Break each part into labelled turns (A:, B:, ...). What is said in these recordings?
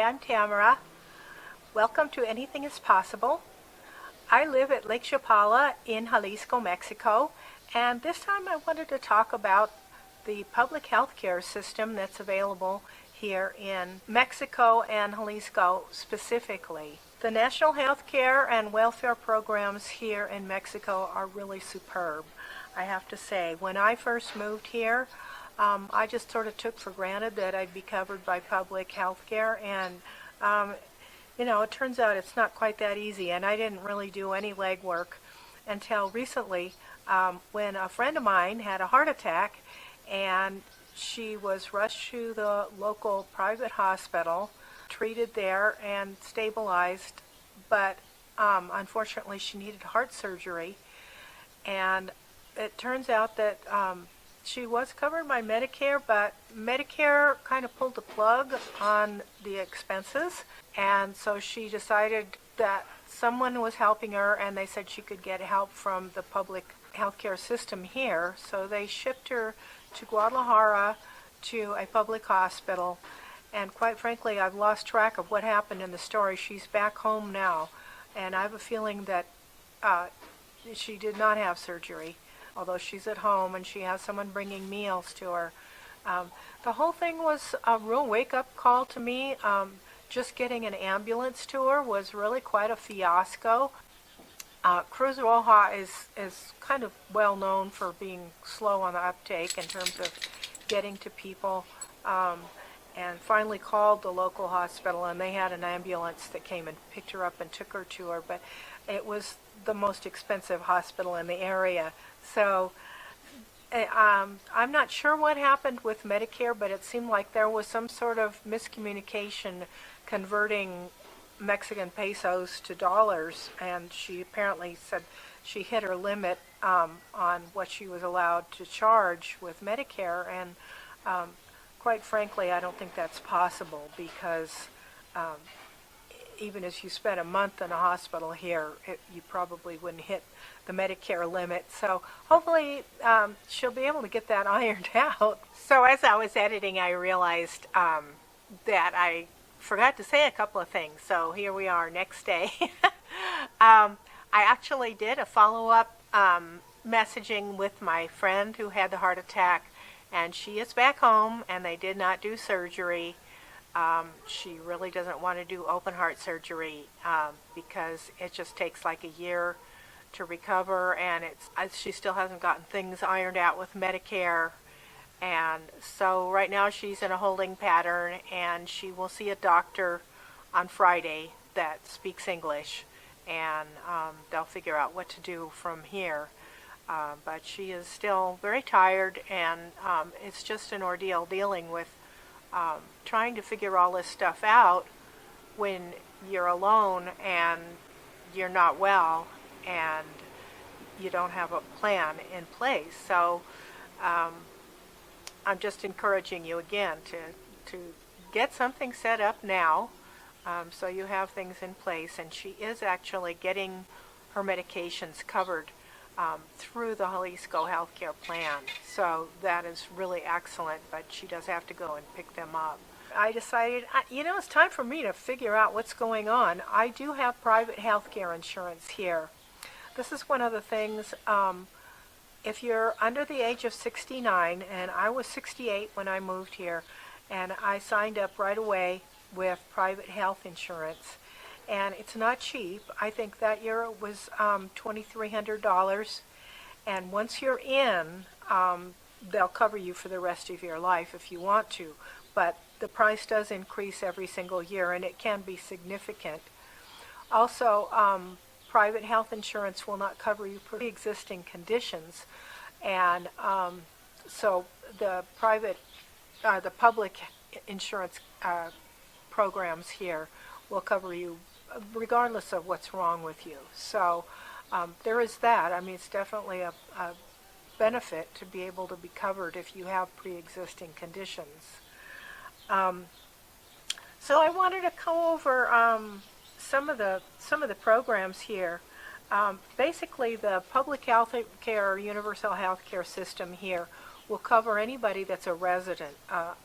A: I'm Tamara. Welcome to Anything is Possible. I live at Lake Chapala in Jalisco, Mexico, and this time I wanted to talk about the public health care system that's available here in Mexico and Jalisco specifically. The national health care and welfare programs here in Mexico are really superb, I have to say. When I first moved here, I just sort of took for granted that I'd be covered by public health care, and it turns out it's not quite that easy, and I didn't really do any legwork until recently when a friend of mine had a heart attack, and she was rushed to the local private hospital, treated there, and stabilized, but unfortunately she needed heart surgery, and it turns out that she was covered by Medicare, but Medicare kind of pulled the plug on the expenses, and so she decided that someone was helping her, and they said she could get help from the public healthcare system here, so they shipped her to Guadalajara to a public hospital, and quite frankly, I've lost track of what happened in the story. She's back home now, and I have a feeling that she did not have surgery, although she's at home and she has someone bringing meals to her. The whole thing was a real wake-up call to me. Just getting an ambulance to her was really quite a fiasco. Cruz Roja is kind of well known for being slow on the uptake in terms of getting to people, and finally called the local hospital, and they had an ambulance that came and picked her up and took her to her, but it was the most expensive hospital in the area. So I'm not sure what happened with Medicare, but it seemed like there was some sort of miscommunication converting Mexican pesos to dollars, and she apparently said she hit her limit on what she was allowed to charge with Medicare, and quite frankly, I don't think that's possible, because even if you spent a month in a hospital here, you probably wouldn't hit the Medicare limit. So hopefully she'll be able to get that ironed out. So as I was editing, I realized that I forgot to say a couple of things. So here we are, next day. I actually did a follow-up messaging with my friend who had the heart attack, and she is back home, and they did not do surgery. She really doesn't want to do open heart surgery because it just takes like a year to recover, and she still hasn't gotten things ironed out with Medicare. And so right now she's in a holding pattern, and she will see a doctor on Friday that speaks English, and they'll figure out what to do from here. But she is still very tired, and it's just an ordeal dealing with trying to figure all this stuff out when you're alone and you're not well and you don't have a plan in place. So I'm just encouraging you again to get something set up now, so you have things in place. And she is actually getting her medications covered through the Jalisco healthcare plan. So that is really excellent, but she does have to go and pick them up. I decided, it's time for me to figure out what's going on. I do have private healthcare insurance here. This is one of the things, if you're under the age of 69, and I was 68 when I moved here, and I signed up right away with private health insurance. And it's not cheap. I think that year it was $2,300. And once you're in, they'll cover you for the rest of your life if you want to. But the price does increase every single year, and it can be significant. Also, private health insurance will not cover you for pre-existing conditions. And so the public insurance programs here will cover you regardless of what's wrong with you. So there is that. I mean, it's definitely a benefit to be able to be covered if you have pre-existing conditions. So I wanted to go over some of the programs here. Basically, the public health care, universal health care system here will cover anybody that's a resident,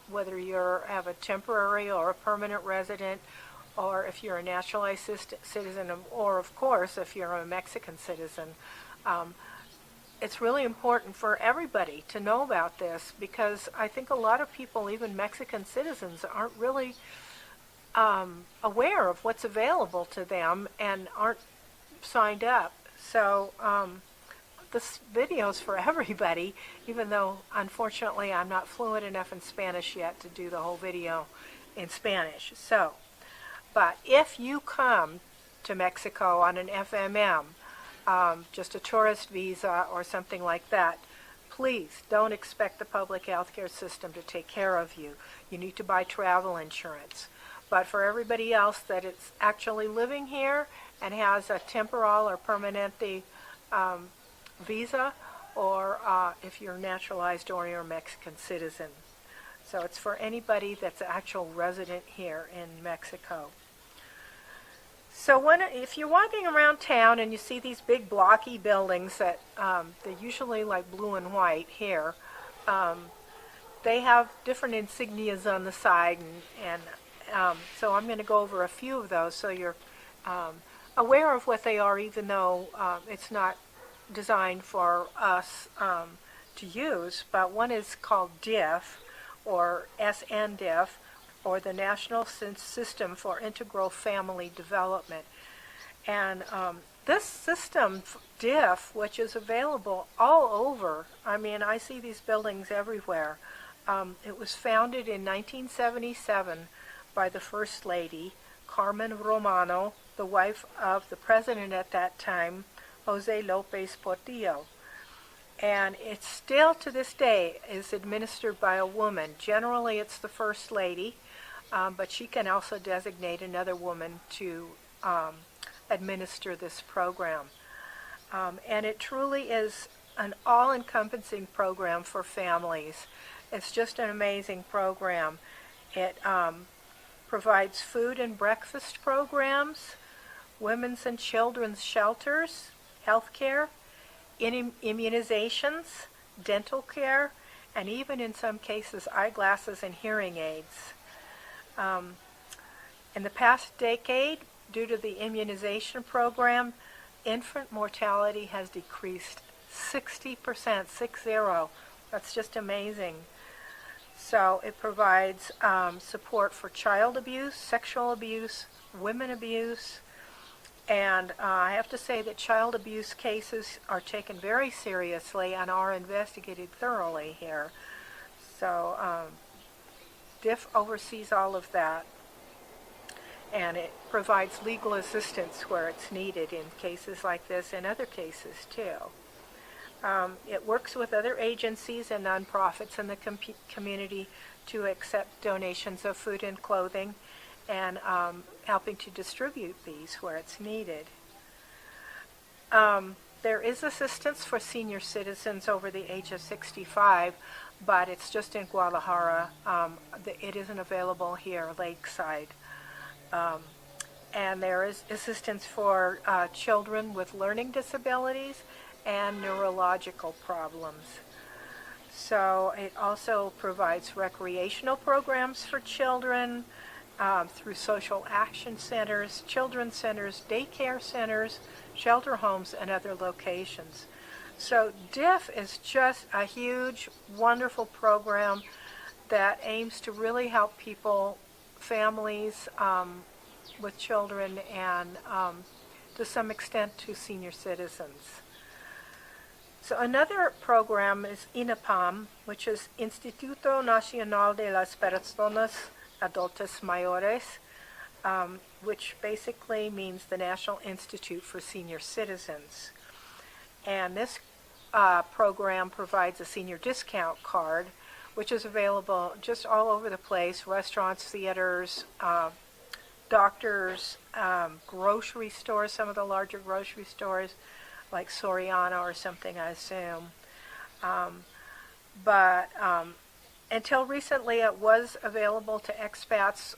A: whether you have a temporary or a permanent resident, or if you're a naturalized citizen, or of course if you're a Mexican citizen. It's really important for everybody to know about this, because I think a lot of people, even Mexican citizens, aren't really aware of what's available to them and aren't signed up. So this video is for everybody, even though unfortunately I'm not fluent enough in Spanish yet to do the whole video in Spanish. So, but if you come to Mexico on an FMM, just a tourist visa or something like that, please don't expect the public health care system to take care of you. You need to buy travel insurance. But for everybody else that is actually living here and has a temporal or permanente visa, or if you're naturalized or you're a Mexican citizen. So it's for anybody that's an actual resident here in Mexico. So if you're walking around town and you see these big blocky buildings that they're usually like blue and white here, they have different insignias on the side, and so I'm going to go over a few of those so you're aware of what they are, even though it's not designed for us to use. But one is called DIF, or SNDIF, or the National System for Integral Family Development. And this system, DIF, which is available all over, I mean, I see these buildings everywhere. It was founded in 1977 by the First Lady, Carmen Romano, the wife of the president at that time, Jose Lopez Portillo. And it's still to this day is administered by a woman. Generally it's the First Lady, but she can also designate another woman to administer this program. And it truly is an all-encompassing program for families. It's just an amazing program. It provides food and breakfast programs, women's and children's shelters, health care, immunizations, dental care, and even in some cases eyeglasses and hearing aids. In the past decade, due to the immunization program, infant mortality has decreased 60%, 60. That's just amazing. So it provides support for child abuse, sexual abuse, women abuse, and I have to say that child abuse cases are taken very seriously and are investigated thoroughly here. So DIF oversees all of that, and it provides legal assistance where it's needed in cases like this and other cases too. It works with other agencies and nonprofits in the community to accept donations of food and clothing, and helping to distribute these where it's needed. There is assistance for senior citizens over the age of 65, but it's just in Guadalajara. It isn't available here, Lakeside. And there is assistance for children with learning disabilities and neurological problems. So it also provides recreational programs for children through social action centers, children's centers, daycare centers, shelter homes, and other locations. So DIF is just a huge, wonderful program that aims to really help people, families with children, and to some extent to senior citizens. So another program is INAPAM, which is Instituto Nacional de las Personas Adultas Mayores, which basically means the National Institute for Senior Citizens. And this program provides a senior discount card, which is available just all over the place: restaurants, theaters, doctors, grocery stores, some of the larger grocery stores, like Soriana or something, I assume. But until recently, it was available to expats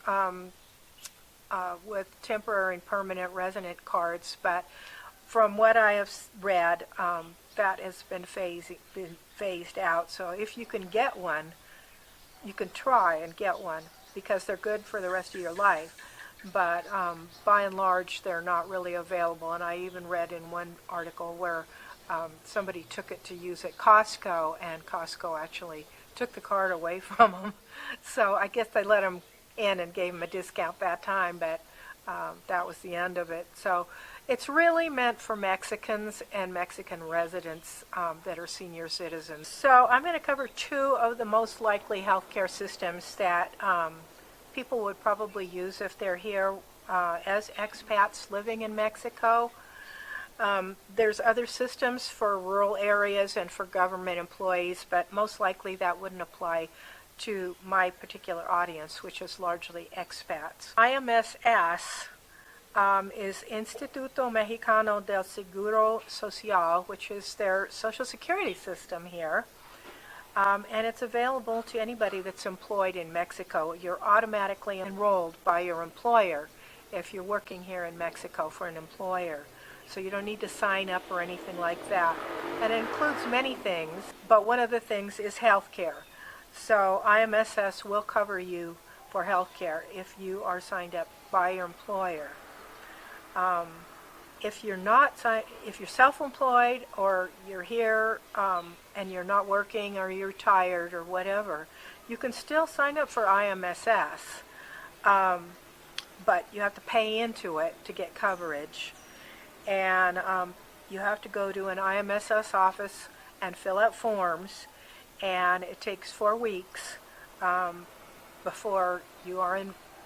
A: with temporary and permanent resident cards. But from what I have read, that has been phased out. So if you can get one, you can try and get one because they're good for the rest of your life. But by and large, they're not really available. And I even read in one article where somebody took it to use at Costco, and Costco actually took the card away from them. So I guess they let them in and gave them a discount that time, but that was the end of it. So it's really meant for Mexicans and Mexican residents that are senior citizens. So I'm going to cover two of the most likely healthcare systems that people would probably use if they're here as expats living in Mexico. There's other systems for rural areas and for government employees, but most likely that wouldn't apply to my particular audience, which is largely expats. IMSS is Instituto Mexicano del Seguro Social, which is their social security system here. And it's available to anybody that's employed in Mexico. You're automatically enrolled by your employer if you're working here in Mexico for an employer. So you don't need to sign up or anything like that. And it includes many things, but one of the things is health care. So IMSS will cover you for health care if you are signed up by your employer. If you're not, if you're self-employed or you're here and you're not working or you're tired or whatever, you can still sign up for IMSS, but you have to pay into it to get coverage. And you have to go to an IMSS office and fill out forms, and it takes 4 weeks before you are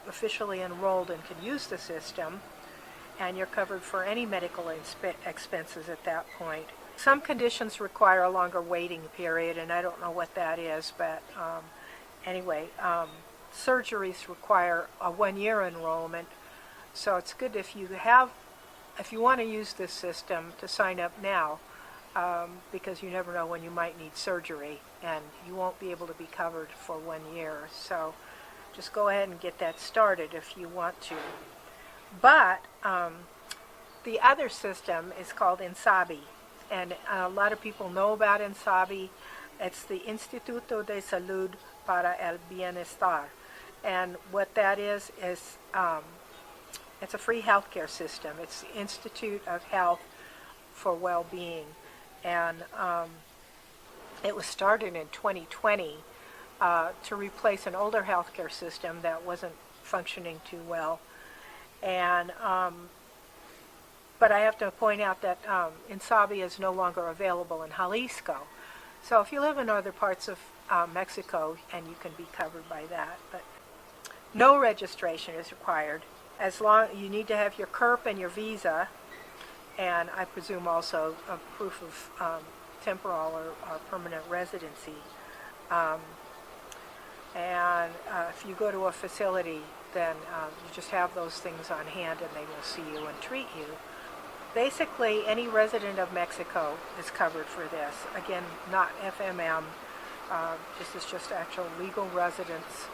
A: officially enrolled and can use the system, and you're covered for any medical expenses at that point. Some conditions require a longer waiting period, and I don't know what that is, but anyway, surgeries require a 1-year enrollment, so it's good if you want to use this system to sign up now, because you never know when you might need surgery, and you won't be able to be covered for 1 year. So just go ahead and get that started if you want to. But the other system is called Insabi, and a lot of people know about Insabi. It's the Instituto de Salud para el Bienestar, and what that is it's a free healthcare system. It's the Institute of Health for Well-Being, and it was started in 2020 to replace an older healthcare system that wasn't functioning too well. And but I have to point out that Insabi is no longer available in Jalisco. So if you live in other parts of Mexico, and you can be covered by that, but no registration is required. As long you need to have your CURP and your visa, and I presume also a proof of temporal or permanent residency. And if you go to a facility, then you just have those things on hand, and they will see you and treat you. Basically, any resident of Mexico is covered for this. Again, not FMM. This is just actual legal residents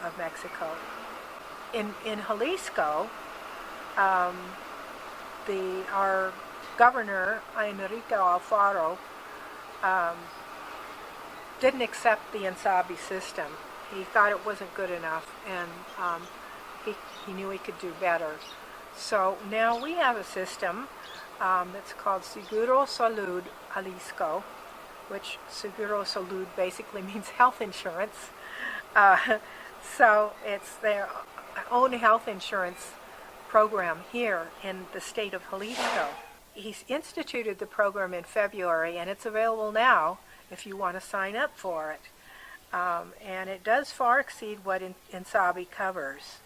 A: of Mexico. In Jalisco, our governor, Enrique Alfaro, didn't accept the Insabi system. He thought it wasn't good enough, and he knew he could do better. So now we have a system that's called Siguro Salud Jalisco, which Seguro Salud basically means health insurance. So it's their own health insurance program here in the state of Jalisco. He's instituted the program in February, and it's available now if you want to sign up for it. And it does far exceed what Insabi covers.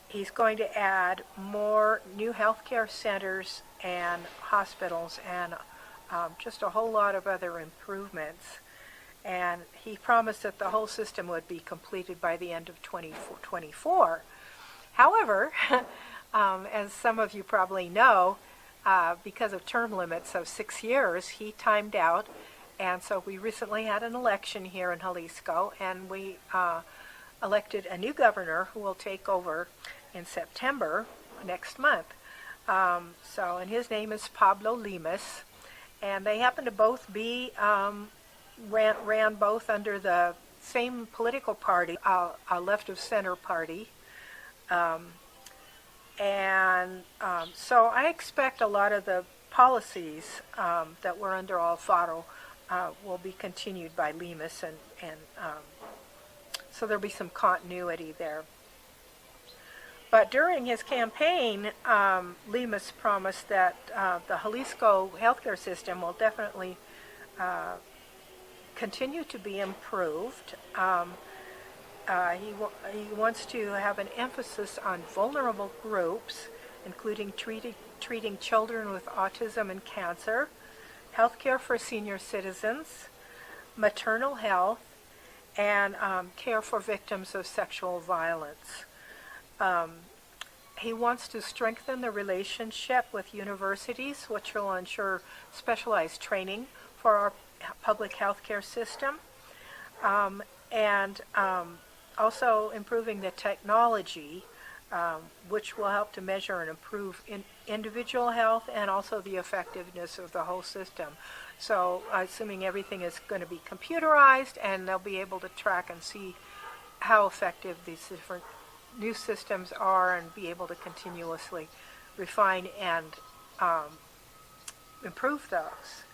A: He's going to add more new healthcare centers and hospitals and just a whole lot of other improvements. And he promised that the whole system would be completed by the end of 2024. However, as some of you probably know, because of term limits of 6 years, he timed out. And so we recently had an election here in Jalisco, and we elected a new governor who will take over in September next month. And his name is Pablo Limas, and they happen to both be ran both under the same political party, a left of center party. So I expect a lot of the policies that were under Alfaro will be continued by Lemus, and so there'll be some continuity there. But during his campaign, Lemus promised that the Jalisco healthcare system will definitely continue to be improved. He wants to have an emphasis on vulnerable groups, including treating children with autism and cancer, healthcare for senior citizens, maternal health, and care for victims of sexual violence. He wants to strengthen the relationship with universities, which will ensure specialized training for our public health care system, and also improving the technology, which will help to measure and improve individual health and also the effectiveness of the whole system. So assuming everything is going to be computerized, and they'll be able to track and see how effective these different new systems are, and be able to continuously refine and improve those.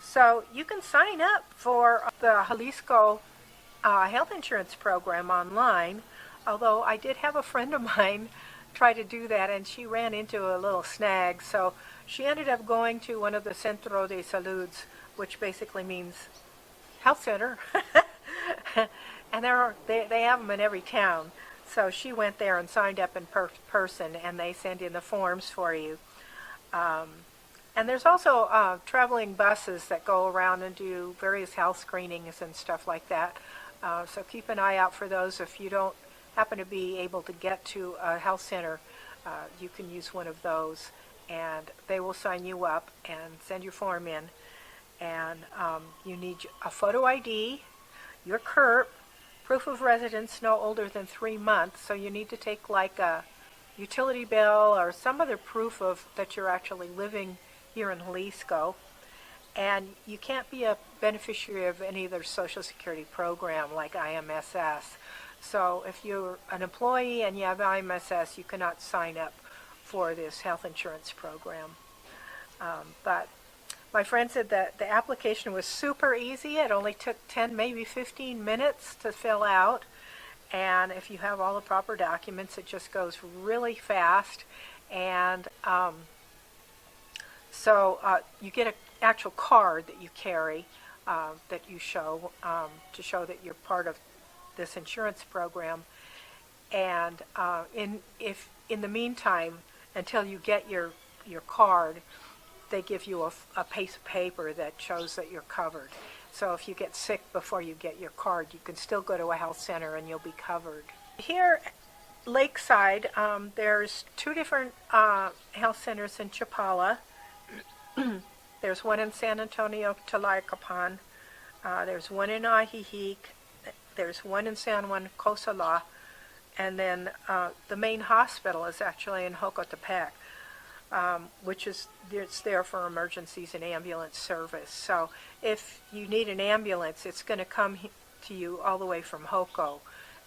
A: So you can sign up for the Jalisco health insurance program online, although I did have a friend of mine try to do that, and she ran into a little snag. So she ended up going to one of the Centro de Saluds, which basically means health center, and they have them in every town. So she went there and signed up in person, and they send in the forms for you. And there's also traveling buses that go around and do various health screenings and stuff like that. So keep an eye out for those. If you don't happen to be able to get to a health center, you can use one of those, and they will sign you up and send your form in. And you need a photo ID, your CURP, proof of residence no older than 3 months. So you need to take like a utility bill or some other proof of that you're actually living here in Jalisco. And you can't be a beneficiary of any of their Social Security program like IMSS. So if you're an employee and you have IMSS, you cannot sign up for this health insurance program. But my friend said that the application was super easy. It only took 10, maybe 15 minutes to fill out. And if you have all the proper documents, it just goes really fast. And so you get an actual card that you carry that you show to show that you're part of this insurance program. And if in the meantime, until you get your card, they give you a piece of paper that shows that you're covered. So if you get sick before you get your card, you can still go to a health center and you'll be covered. Here, Lakeside, there's 2 different health centers in Chapala. There's one in San Antonio, Tlayacapan. There's one in Ajijic. There's one in San Juan Cosala. And then the main hospital is actually in Jocotepec, which is it's there for emergencies and ambulance service. So if you need an ambulance, it's going to come to you all the way from Joco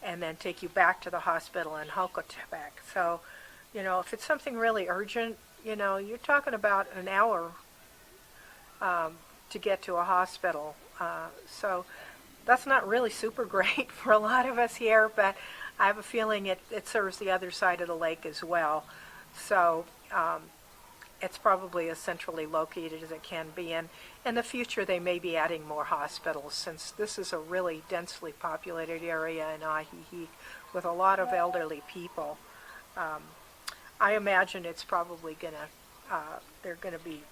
A: and then take you back to the hospital in Jocotepec. So, if it's something really urgent, you're talking about an hour to get to a hospital. So that's not really super great for a lot of us here, but I have a feeling it serves the other side of the lake as well. So it's probably as centrally located as it can be. And in the future, they may be adding more hospitals, since this is a really densely populated area in Ajijic with a lot of elderly people. I imagine it's probably there are going to be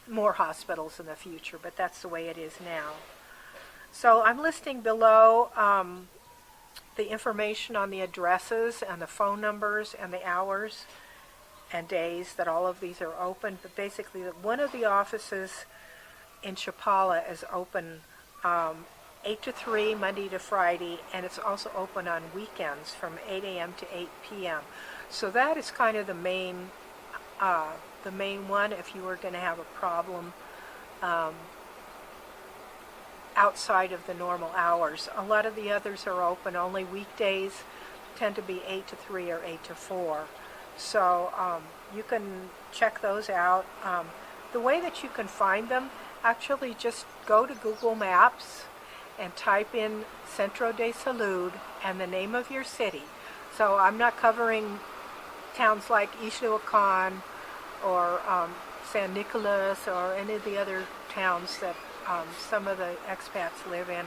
A: more hospitals in the future, but that's the way it is now. So I'm listing below the information on the addresses and the phone numbers and the hours and days that all of these are open. But basically, one of the offices in Chapala is open 8 to 3, Monday to Friday, and it's also open on weekends from 8 a.m. to 8 p.m. So that is kind of the main one if you were going to have a problem um, outside of the normal hours. A lot of the others are open. Only weekdays tend to be 8 to 3 or 8 to 4. So you can check those out. The way that you can find them, actually just go to Google Maps and type in Centro de Salud and the name of your city. So I'm not covering towns like Ixtlahuacan or San Nicolas or any of the other towns that some of the expats live in.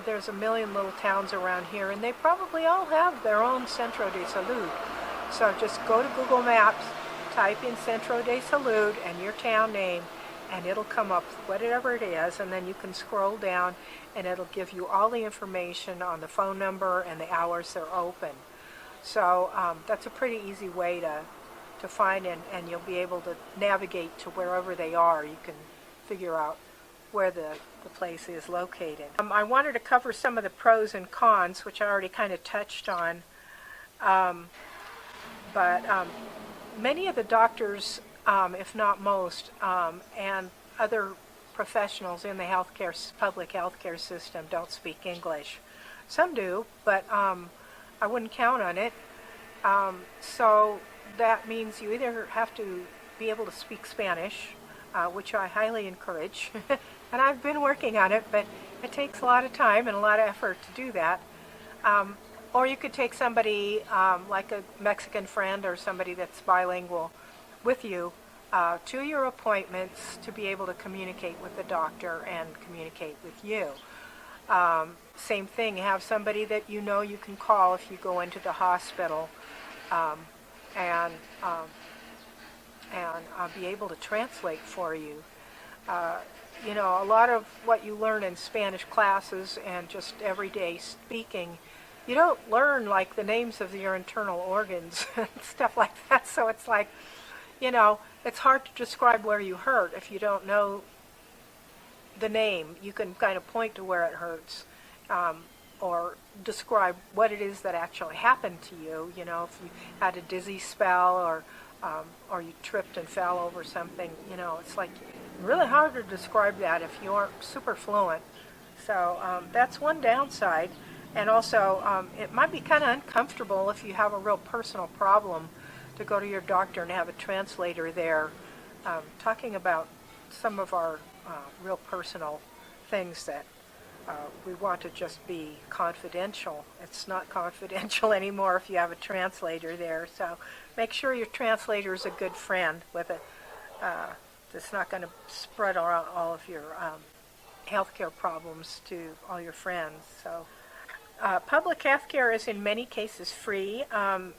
A: There's a million little towns around here, and they probably all have their own Centro de Salud. So just go to Google Maps, type in Centro de Salud and your town name, and it'll come up whatever it is, and then you can scroll down and it'll give you all the information on the phone number and the hours they're open. So that's a pretty easy way to find, and you'll be able to navigate to wherever they are. You can figure out where the place is located. I wanted to cover some of the pros and cons, which I already kind of touched on. But many of the doctors, if not most, and other professionals in the public healthcare system don't speak English. Some do, but I wouldn't count on it. So that means you either have to be able to speak Spanish, which I highly encourage, and I've been working on it, but it takes a lot of time and a lot of effort to do that. Or you could take somebody like a Mexican friend or somebody that's bilingual with you to your appointments to be able to communicate with the doctor and communicate with you. Same thing, have somebody that you know you can call if you go into the hospital and be able to translate for you. You know, a lot of what you learn in Spanish classes and just everyday speaking, you don't learn like the names of your internal organs and stuff like that. So it's like, you know, it's hard to describe where you hurt if you don't know the name. You can kind of point to where it hurts, or describe what it is that actually happened to you. You know, if you had a dizzy spell or you tripped and fell over something, you know, it's like really hard to describe that if you aren't super fluent. So that's one downside. And also, it might be kind of uncomfortable if you have a real personal problem to go to your doctor and have a translator there talking about some of our real personal things that we want to just be confidential. It's not confidential anymore if you have a translator there. So make sure your translator is a good friend with it. That's not going to spread around all of your healthcare problems to all your friends. So. Public health care is in many cases free. There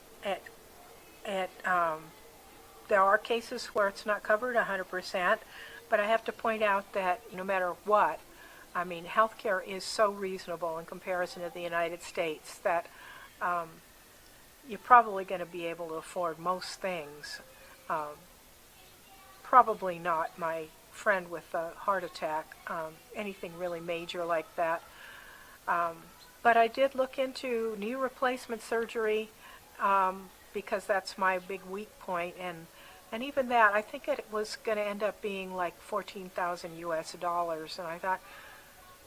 A: are cases where it's not covered 100%, but I have to point out that no matter what, I mean, health care is so reasonable in comparison to the United States that you're probably going to be able to afford most things. Probably not my friend with a heart attack, anything really major like that. But I did look into knee replacement surgery because that's my big weak point, and even that, I think it was going to end up being like $14,000 US, and I thought,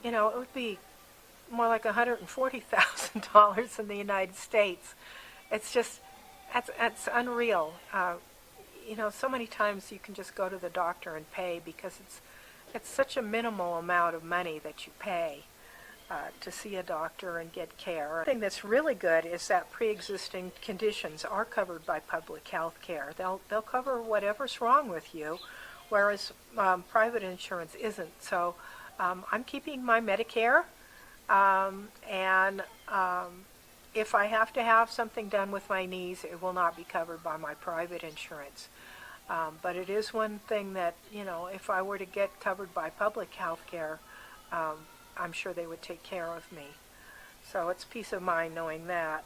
A: you know, it would be more like $140,000 in the United States. It's just, that's unreal. You know, so many times you can just go to the doctor and pay because it's such a minimal amount of money that you pay to see a doctor and get care. The thing that's really good is that pre-existing conditions are covered by public health care. They'll cover whatever's wrong with you, whereas private insurance isn't. So I'm keeping my Medicare, and if I have to have something done with my knees, it will not be covered by my private insurance. But it is one thing that, you know, if I were to get covered by public health care, I'm sure they would take care of me. So it's peace of mind knowing that.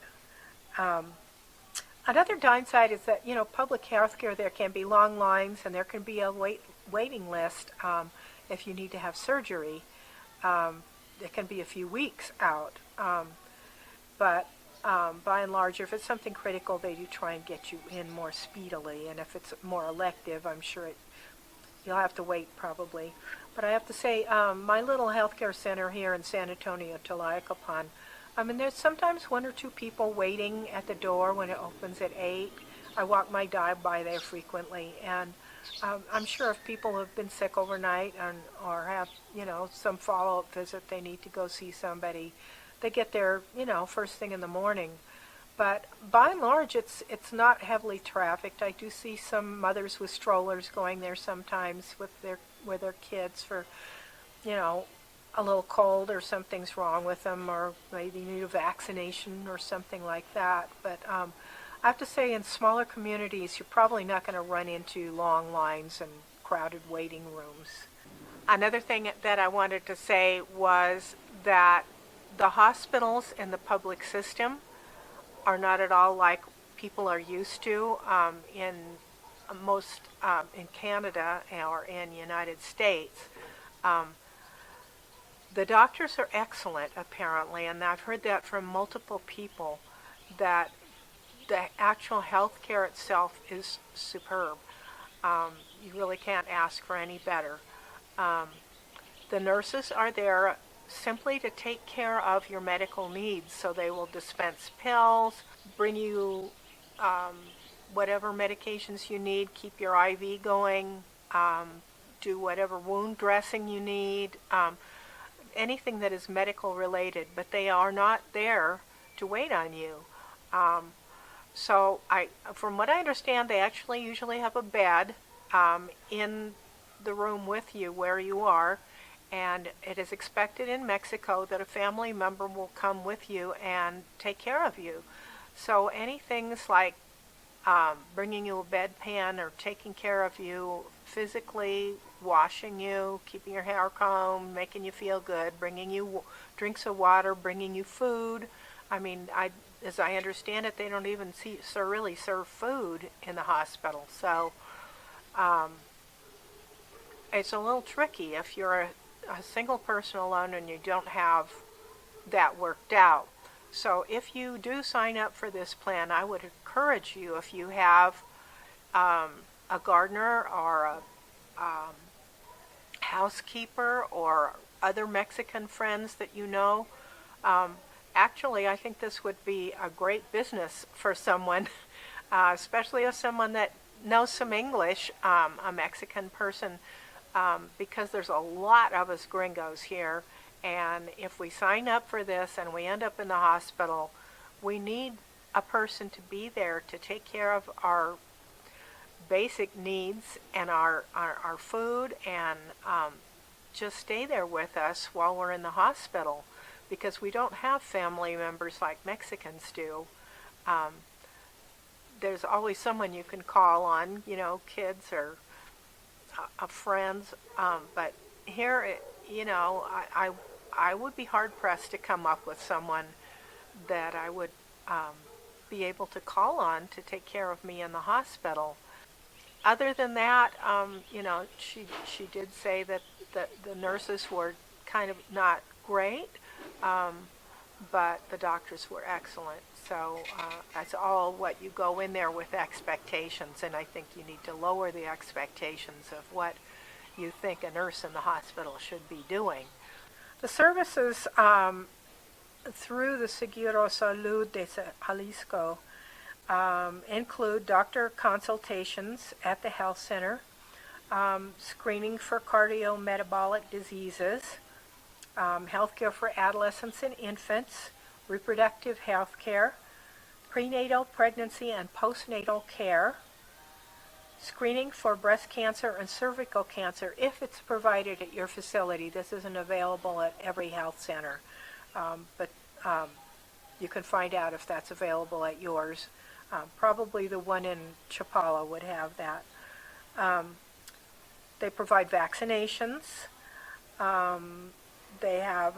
A: Another downside is that, you know, public health care, there can be long lines and there can be a waiting list if you need to have surgery. It can be a few weeks out. But by and large, if it's something critical, they do try and get you in more speedily. And if it's more elective, I'm sure you'll have to wait probably. But I have to say, my little healthcare center here in San Antonio, Tlayacapan, I mean, there's sometimes one or two people waiting at the door when it opens at 8. I walk my dog by there frequently, and I'm sure if people have been sick overnight or have, some follow-up visit, they need to go see somebody, they get there, first thing in the morning. But by and large, it's not heavily trafficked. I do see some mothers with strollers going there sometimes with their kids for, a little cold or something's wrong with them, or maybe need a vaccination or something like that. But I have to say, in smaller communities, you're probably not going to run into long lines and crowded waiting rooms. Another thing that I wanted to say was that the hospitals in the public system are not at all like people are used to in Canada or in the United States. The doctors are excellent, apparently, and I've heard that from multiple people, that the actual health care itself is superb. You really can't ask for any better. The nurses are there simply to take care of your medical needs, so they will dispense pills, bring you whatever medications you need, keep your IV going, do whatever wound dressing you need, anything that is medical related, but they are not there to wait on you. So from what I understand, they actually usually have a bed in the room with you where you are, and it is expected in Mexico that a family member will come with you and take care of you. So anything like bringing you a bedpan or taking care of you physically, washing you, keeping your hair combed, making you feel good, bringing you drinks of water, bringing you food. I mean, as I understand it, they don't even really serve food in the hospital. So it's a little tricky if you're a single person alone and you don't have that worked out. So if you do sign up for this plan, I would encourage you, if you have a gardener or a housekeeper or other Mexican friends that you know, actually I think this would be a great business for someone, especially if someone that knows some English, a Mexican person, because there's a lot of us gringos here. And if we sign up for this and we end up in the hospital, we need a person to be there to take care of our basic needs and our food, and just stay there with us while we're in the hospital, because we don't have family members like Mexicans do. There's always someone you can call on, kids or friends, but here, I would be hard-pressed to come up with someone that I would be able to call on to take care of me in the hospital. Other than that, she did say that the nurses were kind of not great, but the doctors were excellent. So that's all what you go in there with expectations, and I think you need to lower the expectations of what you think a nurse in the hospital should be doing. The services through the Seguro Salud de Jalisco include doctor consultations at the health center, screening for cardiometabolic diseases, health care for adolescents and infants, reproductive health care, prenatal, pregnancy, and postnatal care, screening for breast cancer and cervical cancer if it's provided at your facility. This isn't available at every health center, but you can find out if that's available at yours. Probably the one in Chapala would have that. They provide vaccinations. They have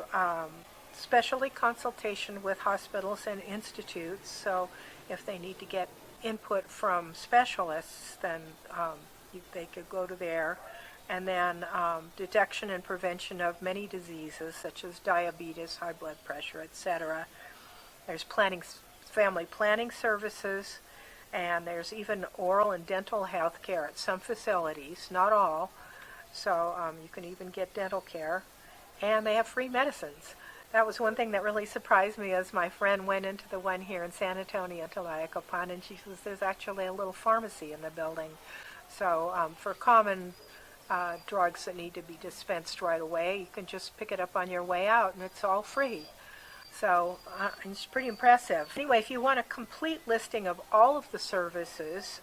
A: specialty consultation with hospitals and institutes, so if they need to get input from specialists, then they could go to there. And then detection and prevention of many diseases such as diabetes, high blood pressure, etc. There's family planning services, and there's even oral and dental health care at some facilities, not all. So you can even get dental care, and they have free medicines. That was one thing that really surprised me as my friend went into the one here in San Antonio, Tlayacapan, and she says there's actually a little pharmacy in the building. So for common drugs that need to be dispensed right away, you can just pick it up on your way out, and it's all free. So it's pretty impressive. Anyway, if you want a complete listing of all of the services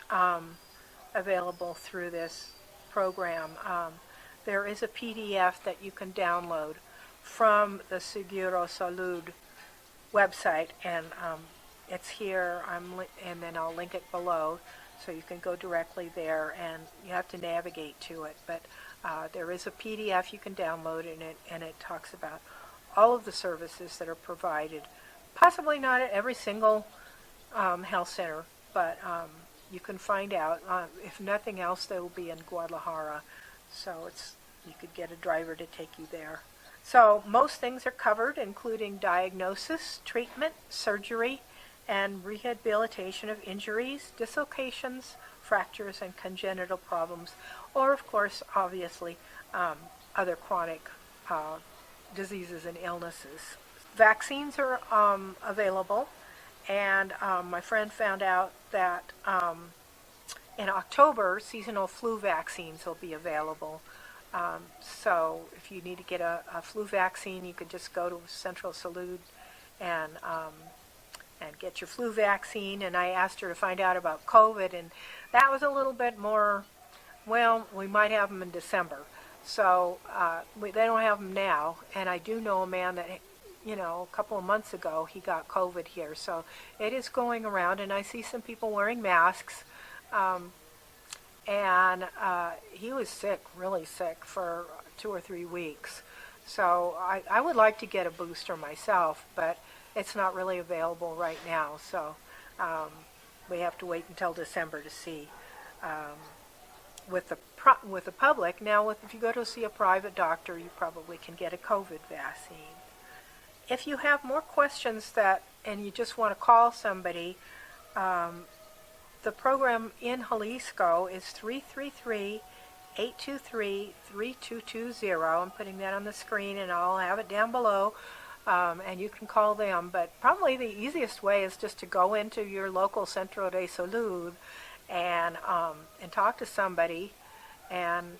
A: available through this program, there is a PDF that you can download from the Seguro Salud website, and it's here, and then I'll link it below, so you can go directly there, and you have to navigate to it. But there is a PDF you can download in it, and it talks about all of the services that are provided. Possibly not at every single health center, but you can find out. If nothing else, they will be in Guadalajara, so you could get a driver to take you there. So most things are covered, including diagnosis, treatment, surgery, and rehabilitation of injuries, dislocations, fractures, and congenital problems, or of course, obviously, other chronic diseases and illnesses. Vaccines are available, and my friend found out that in October, seasonal flu vaccines will be available. So if you need to get a flu vaccine, you could just go to Centro Salud and get your flu vaccine. And I asked her to find out about COVID, and that was a little bit more, well, we might have them in December. So they don't have them now, and I do know a man that, a couple of months ago, he got COVID here. So it is going around, and I see some people wearing masks. And he was sick, really sick, for 2 or 3 weeks. So I would like to get a booster myself, but it's not really available right now. So we have to wait until December to see. With the public, now if you go to see a private doctor, you probably can get a COVID vaccine. If you have more questions and you just want to call somebody, the program in Jalisco is 333-823-3220. I'm putting that on the screen, and I'll have it down below, and you can call them. But probably the easiest way is just to go into your local Centro de Salud and talk to somebody, and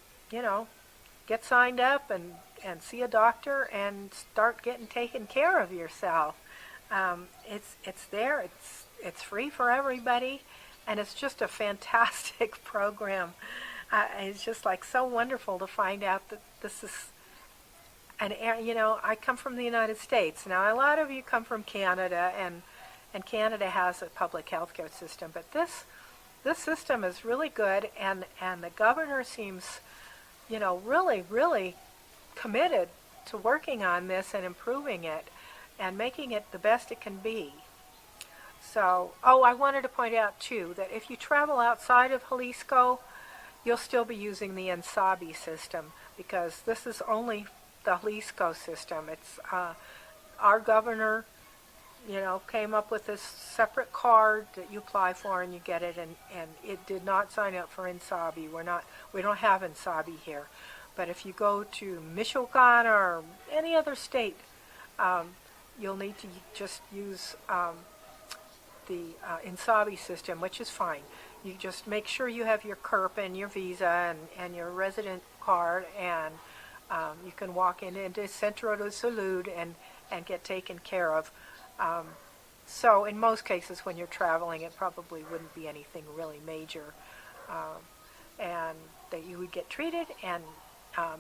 A: get signed up and see a doctor and start getting taken care of yourself. It's there. It's free for everybody. And it's just a fantastic program. It's just so wonderful to find out that this is I come from the United States. Now, a lot of you come from Canada, and Canada has a public health care system. But this system is really good, and the governor seems, really, really committed to working on this and improving it and making it the best it can be. So, I wanted to point out, too, that if you travel outside of Jalisco, you'll still be using the Insabi system, because this is only the Jalisco system. It's our governor, came up with this separate card that you apply for and you get it, and it did not sign up for Insabi. We don't have Insabi here. But if you go to Michoacan or any other state, you'll need to just use the Insabi system, which is fine. You just make sure you have your CURP and your visa and your resident card, and you can walk into Centro de Salud and get taken care of. So in most cases when you're traveling, it probably wouldn't be anything really major, and that you would get treated, and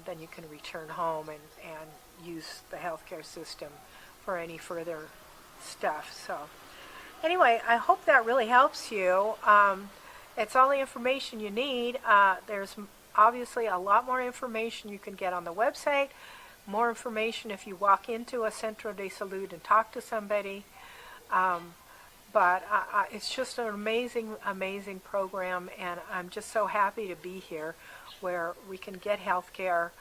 A: then you can return home and use the healthcare system for any further stuff. So anyway, I hope that really helps you. It's all the information you need. There's obviously a lot more information you can get on the website, more information if you walk into a Centro de Salud and talk to somebody. But it's just an amazing, amazing program, and I'm just so happy to be here where we can get health care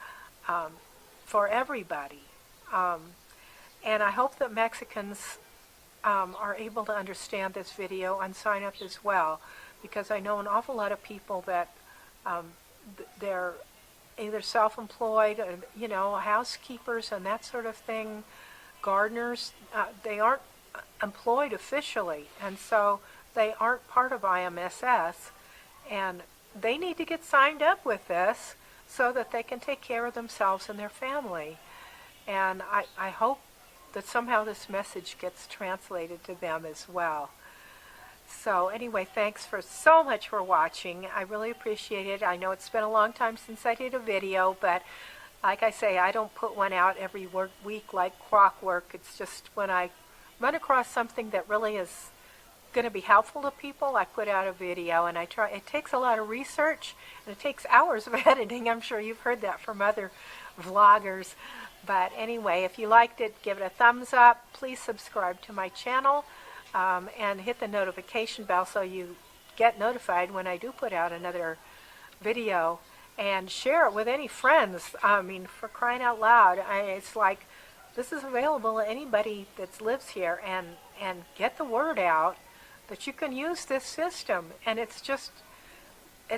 A: for everybody. And I hope that Mexicans are able to understand this video and sign up as well, because I know an awful lot of people that they're either self-employed or, housekeepers and that sort of thing, gardeners, they aren't employed officially, and so they aren't part of IMSS, and they need to get signed up with this so that they can take care of themselves and their family. And I hope that somehow this message gets translated to them as well. So anyway, thanks so much for watching. I really appreciate it. I know it's been a long time since I did a video, but like I say, I don't put one out every week like clockwork. It's just when I run across something that really is going to be helpful to people, I put out a video, and I try. It takes a lot of research, and it takes hours of editing. I'm sure you've heard that from other vloggers. But anyway, if you liked it, give it a thumbs up. Please subscribe to my channel and hit the notification bell so you get notified when I do put out another video. And share it with any friends. I mean, for crying out loud, it's like this is available to anybody that lives here, and get the word out that you can use this system. And it's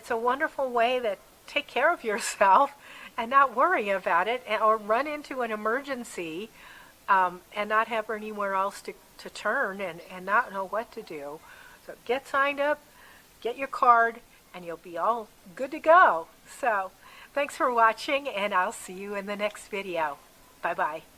A: a wonderful way to take care of yourself and not worry about it, or run into an emergency and not have anywhere else to turn and not know what to do. So get signed up, get your card, and you'll be all good to go. So thanks for watching, and I'll see you in the next video. Bye-bye.